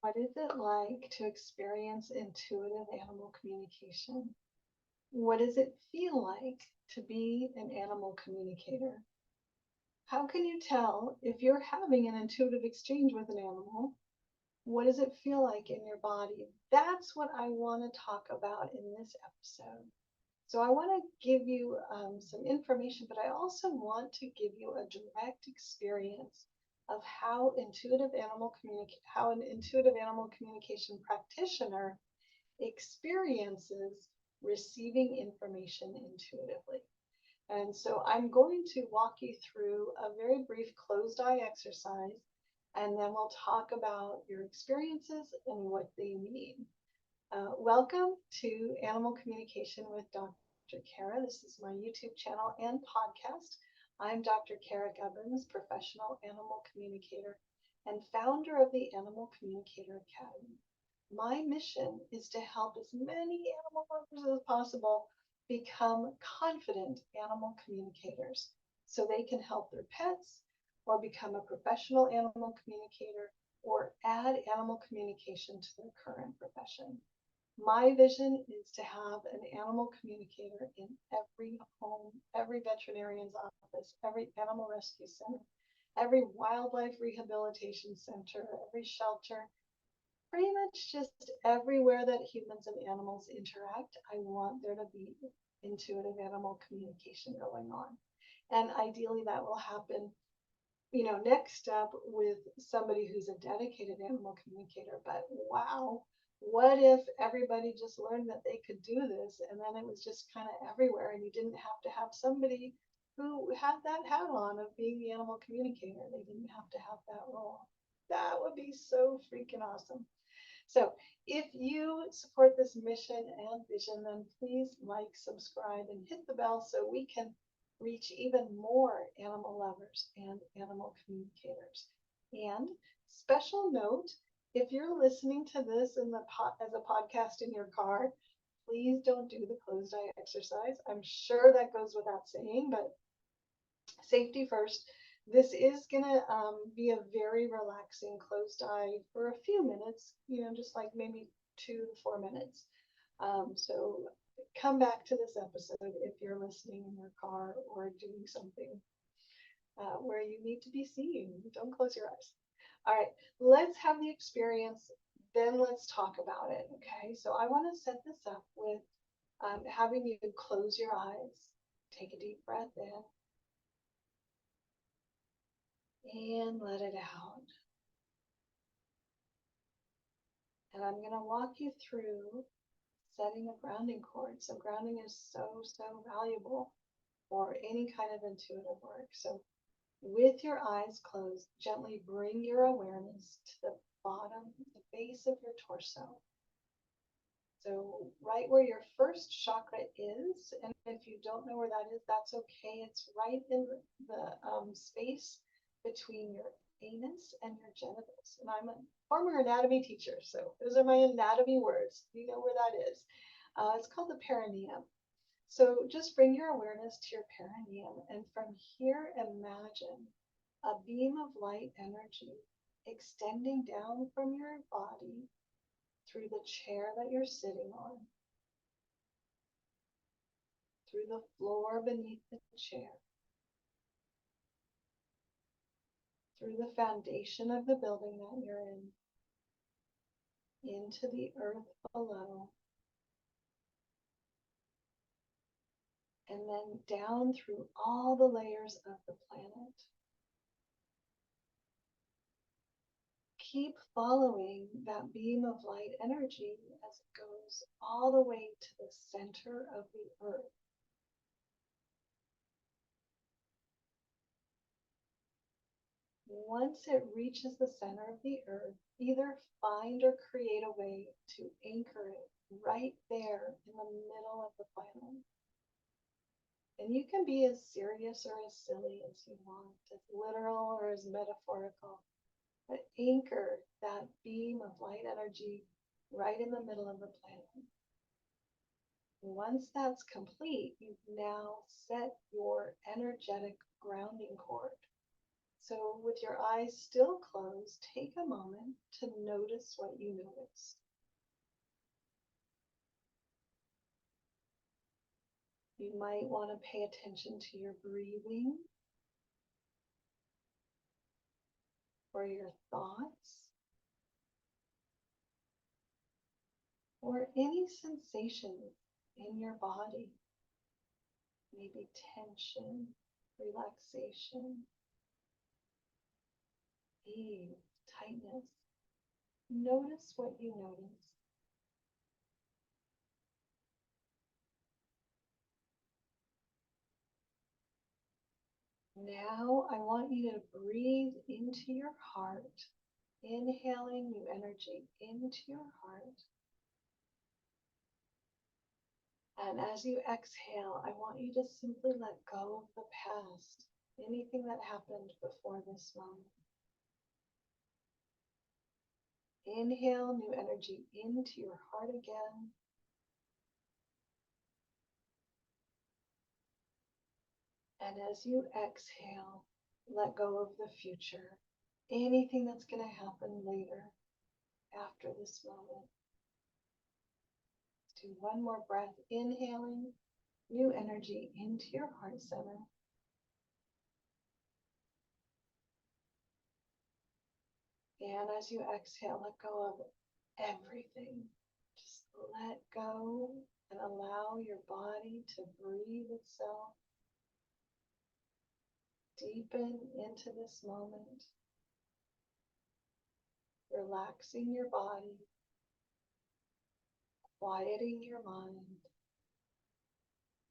What is it like to experience intuitive animal communication? What does it feel like to be an animal communicator? How can you tell if you're having an intuitive exchange with an animal? What does it feel like in your body? That's what I want to talk about in this episode. So I want to give you some information, but I also want to give you a direct experience of how an intuitive animal communication practitioner experiences receiving information intuitively. And so I'm going to walk you through a very brief closed eye exercise, and then we'll talk about your experiences and what they mean. Welcome to Animal Communication with Dr. Cara. This is my YouTube channel and podcast. I'm Dr. Cara Gubbins, professional animal communicator and founder of the Animal Communicator Academy. My mission is to help as many animal lovers as possible become confident animal communicators so they can help their pets or become a professional animal communicator or add animal communication to their current profession. My vision is to have an animal communicator in every home, every veterinarian's office, every animal rescue center, every wildlife rehabilitation center, every shelter, pretty much just everywhere that humans and animals interact. I want there to be intuitive animal communication going on. And ideally, that will happen, next up with somebody who's a dedicated animal communicator. But wow, what if everybody just learned that they could do this and then it was just kind of everywhere and you didn't have to have somebody who had that hat on of being the animal communicator? They didn't have to have that role. That would be so freaking awesome. So if you support this mission and vision, then please like, subscribe, and hit the bell so we can reach even more animal lovers and animal communicators. And special note, if you're listening to this as a podcast in your car, please don't do the closed eye exercise. I'm sure that goes without saying, but safety first. This is going to be a very relaxing closed eye for a few minutes, just like maybe 2 to 4 minutes. So come back to this episode if you're listening in your car or doing something where you need to be seen. Don't close your eyes. All right, let's have the experience, then let's talk about it. Okay, so I want to set this up with having you close your eyes, take a deep breath in, and let it out. And I'm going to walk you through setting a grounding cord. So grounding is so, so valuable for any kind of intuitive work. So with your eyes closed, gently bring your awareness to the bottom, the base of your torso. So right where your first chakra is, and if you don't know where that is, that's okay. It's right in the space between your anus and your genitals. And I'm a former anatomy teacher, so those are my anatomy words. You know where that is. It's called the perineum. So just bring your awareness to your perineum, and from here, imagine a beam of light energy extending down from your body through the chair that you're sitting on, through the floor beneath the chair, through the foundation of the building that you're in, into the earth below, and then down through all the layers of the planet. Keep following that beam of light energy as it goes all the way to the center of the earth. Once it reaches the center of the earth, either find or create a way to anchor it right there in the middle of the planet. And you can be as serious or as silly as you want, as literal or as metaphorical, but anchor that beam of light energy right in the middle of the planet. Once that's complete, you've now set your energetic grounding cord. So with your eyes still closed, take a moment to notice what you notice. You might want to pay attention to your breathing or your thoughts or any sensation in your body, maybe tension, relaxation, ease, tightness. Notice what you notice. Now I want you to breathe into your heart, inhaling new energy into your heart. And as you exhale, I want you to simply let go of the past, anything that happened before this moment. Inhale new energy into your heart again. And as you exhale, let go of the future, anything that's going to happen later after this moment. Let's do one more breath, inhaling new energy into your heart center. And as you exhale, let go of everything. Just let go and allow your body to breathe itself. Deepen into this moment, relaxing your body, quieting your mind,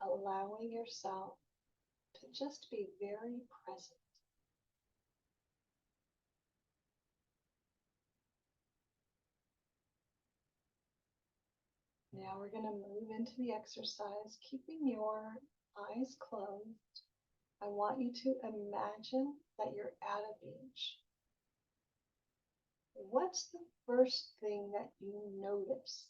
allowing yourself to just be very present. Now we're going to move into the exercise, keeping your eyes closed. I want you to imagine that you're at a beach. What's the first thing that you notice?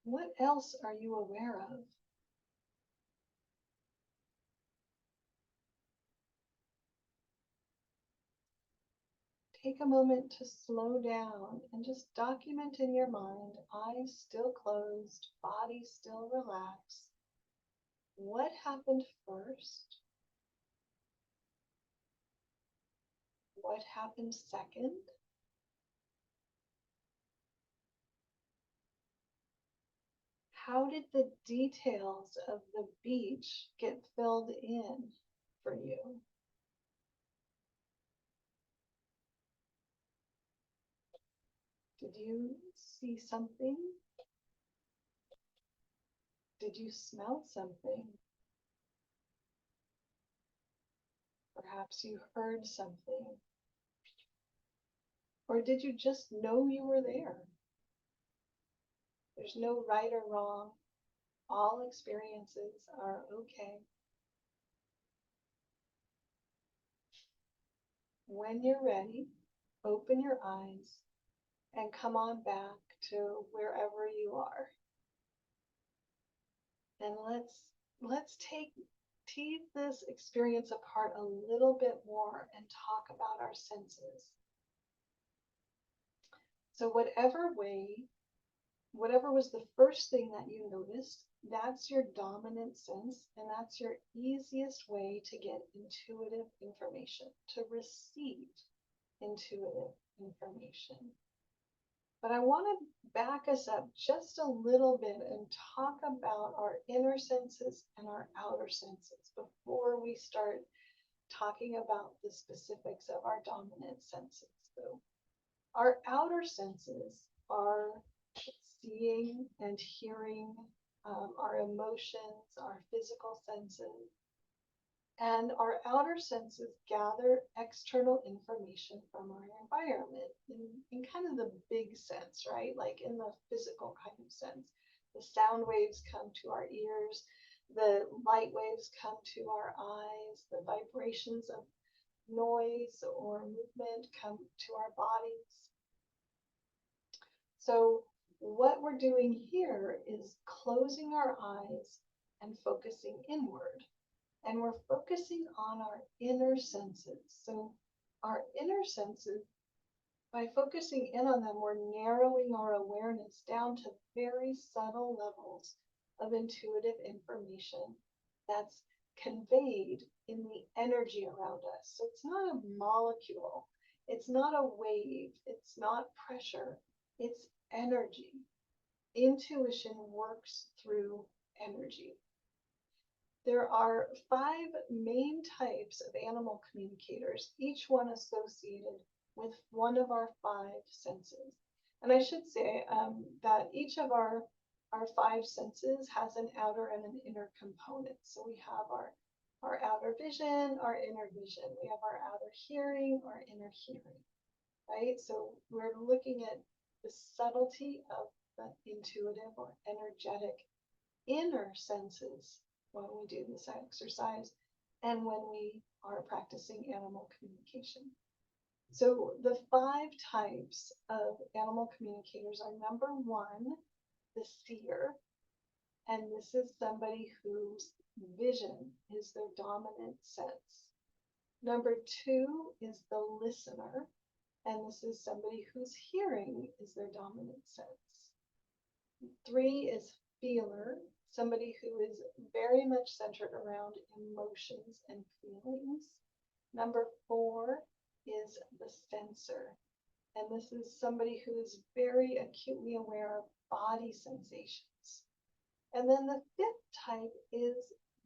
What else are you aware of? Take a moment to slow down and just document in your mind, eyes still closed, body still relaxed. What happened first? What happened second? How did the details of the beach get filled in for you? Did you see something? Did you smell something? Perhaps you heard something. Or did you just know you were there? There's no right or wrong. All experiences are okay. When you're ready, open your eyes and come on back to wherever you are. And let's tease this experience apart a little bit more and talk about our senses. So whatever was the first thing that you noticed, that's your dominant sense, and that's your easiest way to get intuitive information, to receive intuitive information. But I want to back us up just a little bit and talk about our inner senses and our outer senses before we start talking about the specifics of our dominant senses. So our outer senses are seeing and hearing, our emotions, our physical senses. And our outer senses gather external information from our environment in kind of the big sense, right? Like in the physical kind of sense. The sound waves come to our ears, the light waves come to our eyes, the vibrations of noise or movement come to our bodies. So what we're doing here is closing our eyes and focusing inward. And we're focusing on our inner senses. So our inner senses, by focusing in on them, we're narrowing our awareness down to very subtle levels of intuitive information that's conveyed in the energy around us. So it's not a molecule, it's not a wave, it's not pressure, it's energy. Intuition works through energy. There are 5 main types of animal communicators, each one associated with one of our 5 senses. And I should say that each of our 5 senses has an outer and an inner component. So we have our outer vision, our inner vision. We have our outer hearing, our inner hearing, right? So we're looking at the subtlety of the intuitive or energetic inner senses when we do this exercise and when we are practicing animal communication. So the 5 types of animal communicators are: number 1, the seer, and this is somebody whose vision is their dominant sense. Number 2 is the listener, and this is somebody whose hearing is their dominant sense. 3 is feeler, somebody who is very much centered around emotions and feelings. Number 4 is the sensor, and this is somebody who is very acutely aware of body sensations. And then the 5th type is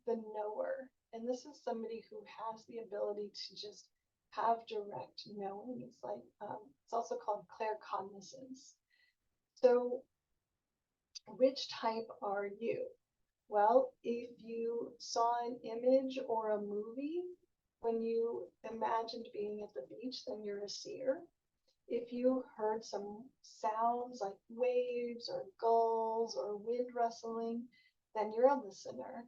the knower, and this is somebody who has the ability to just have direct knowing. It's like it's also called claircognizance. So which type are you? Well, if you saw an image or a movie when you imagined being at the beach, then you're a seer. If you heard some sounds like waves or gulls or wind rustling, then you're a listener.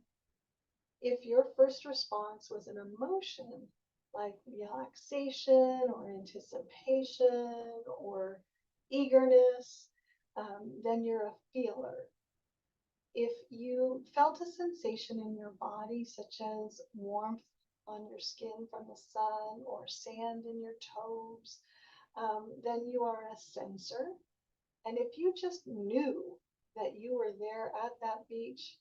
If your first response was an emotion like relaxation or anticipation or eagerness, then you're a feeler. If you felt a sensation in your body, such as warmth on your skin from the sun or sand in your toes, then you are a sensor. And if you just knew that you were there at that beach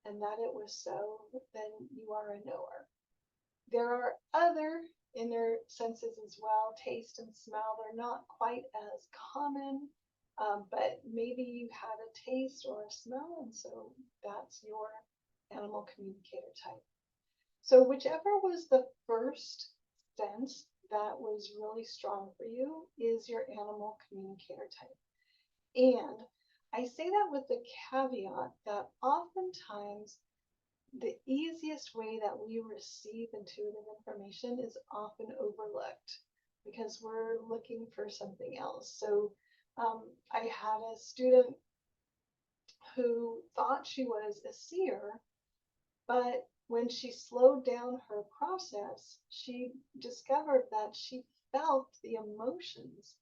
and that it was so, then you are a knower. There are other inner senses as well. Taste and smell, they're not quite as common, but maybe you had a taste or a smell, and so that's your animal communicator type. So whichever was the first sense that was really strong for you is your animal communicator type. And I say that with the caveat that oftentimes the easiest way that we receive intuitive information is often overlooked because we're looking for something else. So I had a student who thought she was a seer, but when she slowed down her process, she discovered that she felt the emotions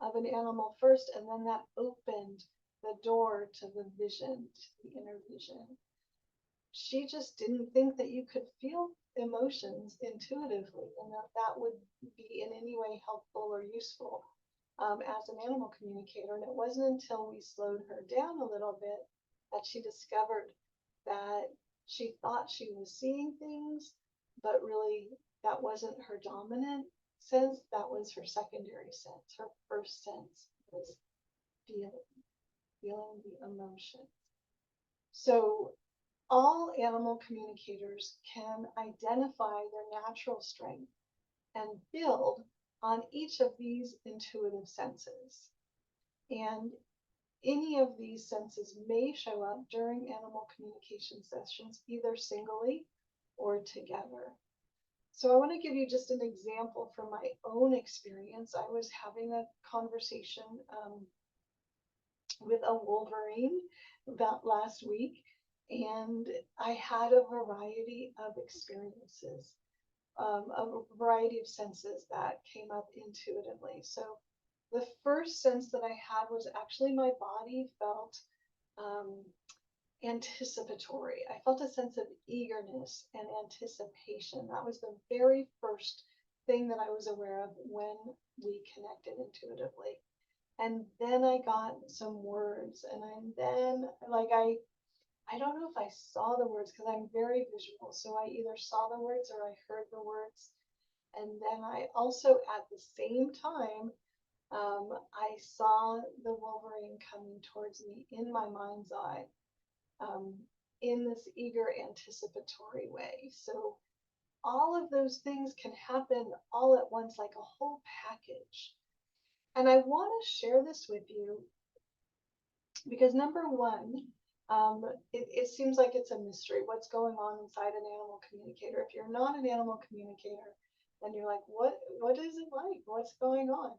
of an animal first, and then that opened the door to the vision, to the inner vision. She just didn't think that you could feel emotions intuitively and that that would be in any way helpful or useful as an animal communicator. And it wasn't until we slowed her down a little bit that she discovered that she thought she was seeing things, but really that wasn't her dominant sense, that was her secondary sense. Her first sense was feeling the emotion. So all animal communicators can identify their natural strength and build on each of these intuitive senses. And any of these senses may show up during animal communication sessions, either singly or together. So I want to give you just an example from my own experience. I was having a conversation with a wolverine about last week, and I had a variety of experiences, a variety of senses that came up intuitively. So The first sense that I had was actually my body felt um, anticipatory. I felt a sense of eagerness and anticipation. That was the very first thing that I was aware of when we connected intuitively. And then I got some words, and then like I don't know if I saw the words because I'm very visual. So I either saw the words or I heard the words. And then I also at the same time I saw the Wolverine coming towards me in my mind's eye, um, in this eager, anticipatory way. So all of those things can happen all at once, like a whole package. And I want to share this with you because number one, it seems like it's a mystery. What's going on inside an animal communicator? If you're not an animal communicator, then you're like, what is it like? What's going on?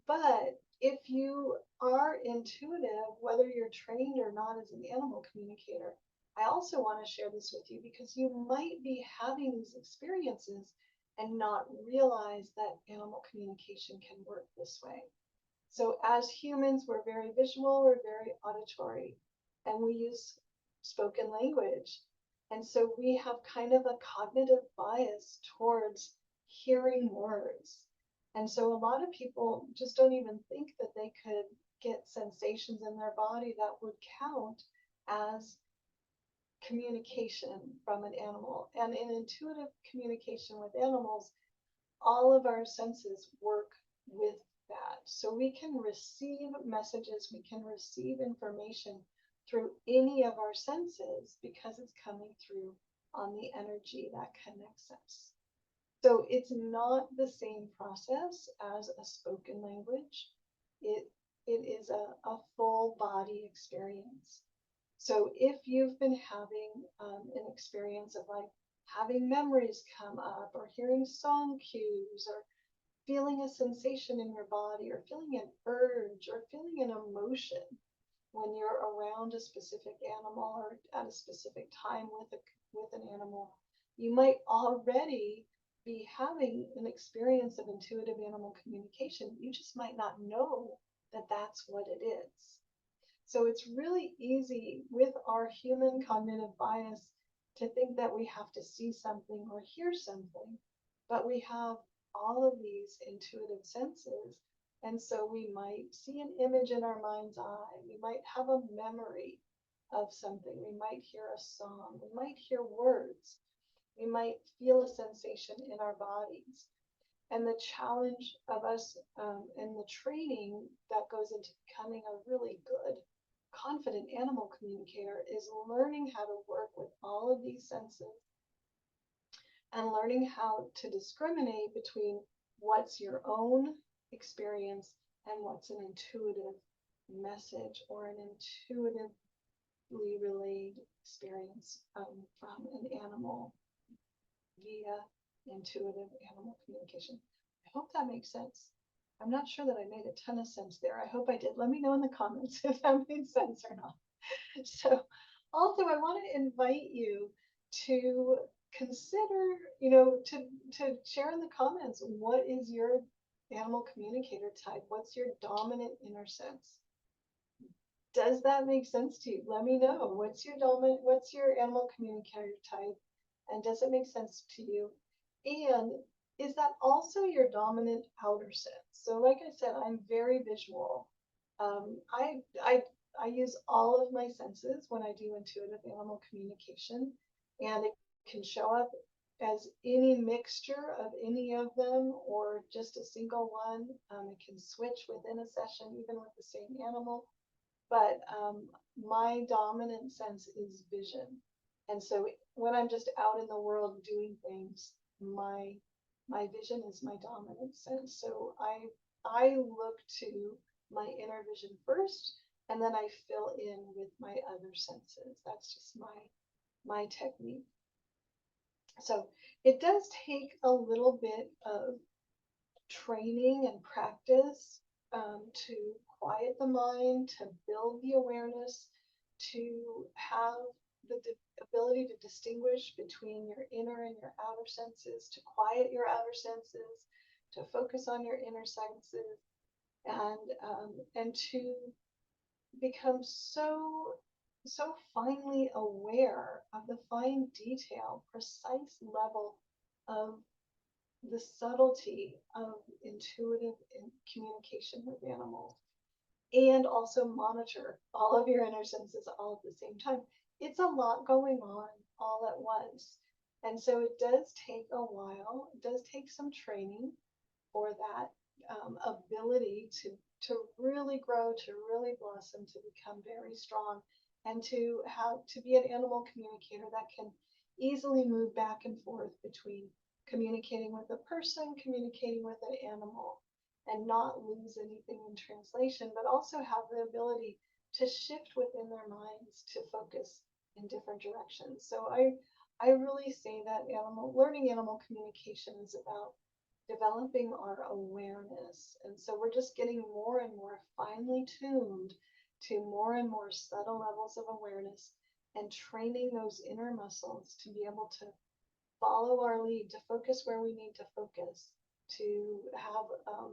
But if you are intuitive, whether you're trained or not as an animal communicator, I also want to share this with you because you might be having these experiences and not realize that animal communication can work this way. So as humans, we're very visual, we're very auditory, and we use spoken language. And so we have kind of a cognitive bias towards hearing words. And so a lot of people just don't even think that they could get sensations in their body that would count as communication from an animal. And in intuitive communication with animals, all of our senses work with that. So we can receive messages, we can receive information through any of our senses because it's coming through on the energy that connects us. So it's not the same process as a spoken language. It, it is a full body experience. So if you've been having an experience of like having memories come up or hearing song cues or feeling a sensation in your body or feeling an urge or feeling an emotion when you're around a specific animal or at a specific time with an animal, you might already be having an experience of intuitive animal communication. You just might not know that that's what it is. So it's really easy with our human cognitive bias to think that we have to see something or hear something, but we have all of these intuitive senses. And so we might see an image in our mind's eye. We might have a memory of something. We might hear a song. We might hear words. We might feel a sensation in our bodies. And the challenge of us and the training that goes into becoming a really good, confident animal communicator is learning how to work with all of these senses and learning how to discriminate between what's your own experience and what's an intuitive message or an intuitively relayed experience from an animal via intuitive animal communication. I hope that makes sense. I'm not sure that I made a ton of sense there. I hope I did. Let me know in the comments if that made sense or not. So also I want to invite you to consider, to share in the comments, what is your animal communicator type? What's your dominant inner sense? Does that make sense to you? Let me know. What's your animal communicator type? And does it make sense to you? And is that also your dominant outer sense? So like I said, I'm very visual. I use all of my senses when I do intuitive animal communication, and it can show up as any mixture of any of them or just a single one. It can switch within a session, even with the same animal. But my dominant sense is vision. And so when I'm just out in the world doing things, my vision is my dominant sense. So I look to my inner vision first, and then I fill in with my other senses. That's just my technique. So it does take a little bit of training and practice to quiet the mind, to build the awareness, to have the ability to distinguish between your inner and your outer senses, to quiet your outer senses, to focus on your inner senses. and to become so finely aware of the fine detail, precise level of the subtlety of intuitive communication with animals, and also monitor all of your inner senses all at the same time. It's a lot going on all at once. And so it does take a while, it does take some training for that ability to really grow, to really blossom, to become very strong, and to be an animal communicator that can easily move back and forth between communicating with a person, communicating with an animal, and not lose anything in translation, but also have the ability to shift within their minds to focus in different directions. So I really say that learning animal communication is about developing our awareness. And so we're just getting more and more finely tuned to more and more subtle levels of awareness and training those inner muscles to be able to follow our lead, to focus where we need to focus, to have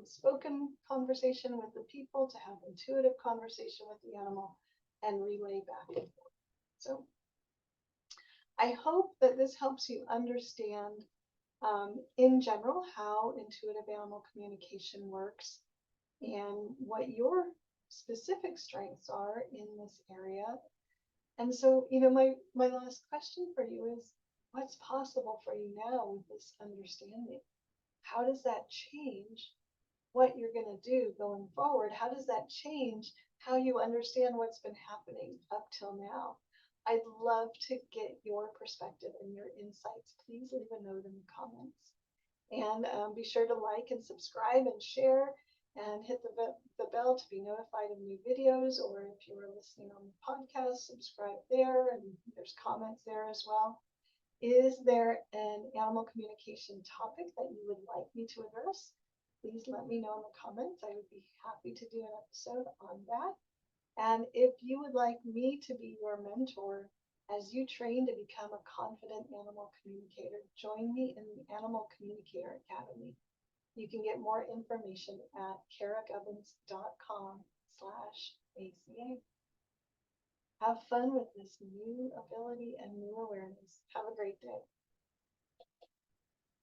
spoken conversation with the people, to have intuitive conversation with the animal, and relay back and forth. So I hope that this helps you understand in general how intuitive animal communication works and what your specific strengths are in this area. And so, my last question for you is, what's possible for you now with this understanding? How does that change what you're going to do going forward? How does that change how you understand what's been happening up till now? I'd love to get your perspective and your insights. Please leave a note in the comments. And be sure to like and subscribe and share and hit the bell to be notified of new videos. Or if you are listening on the podcast, subscribe there, and there's comments there as well. Is there an animal communication topic that you would like me to address? Please let me know in the comments. I would be happy to do an episode on that. And if you would like me to be your mentor as you train to become a confident animal communicator, join me in the Animal Communicator Academy. You can get more information at caragubbins.com/ACA. Have fun with this new ability and new awareness. Have a great day.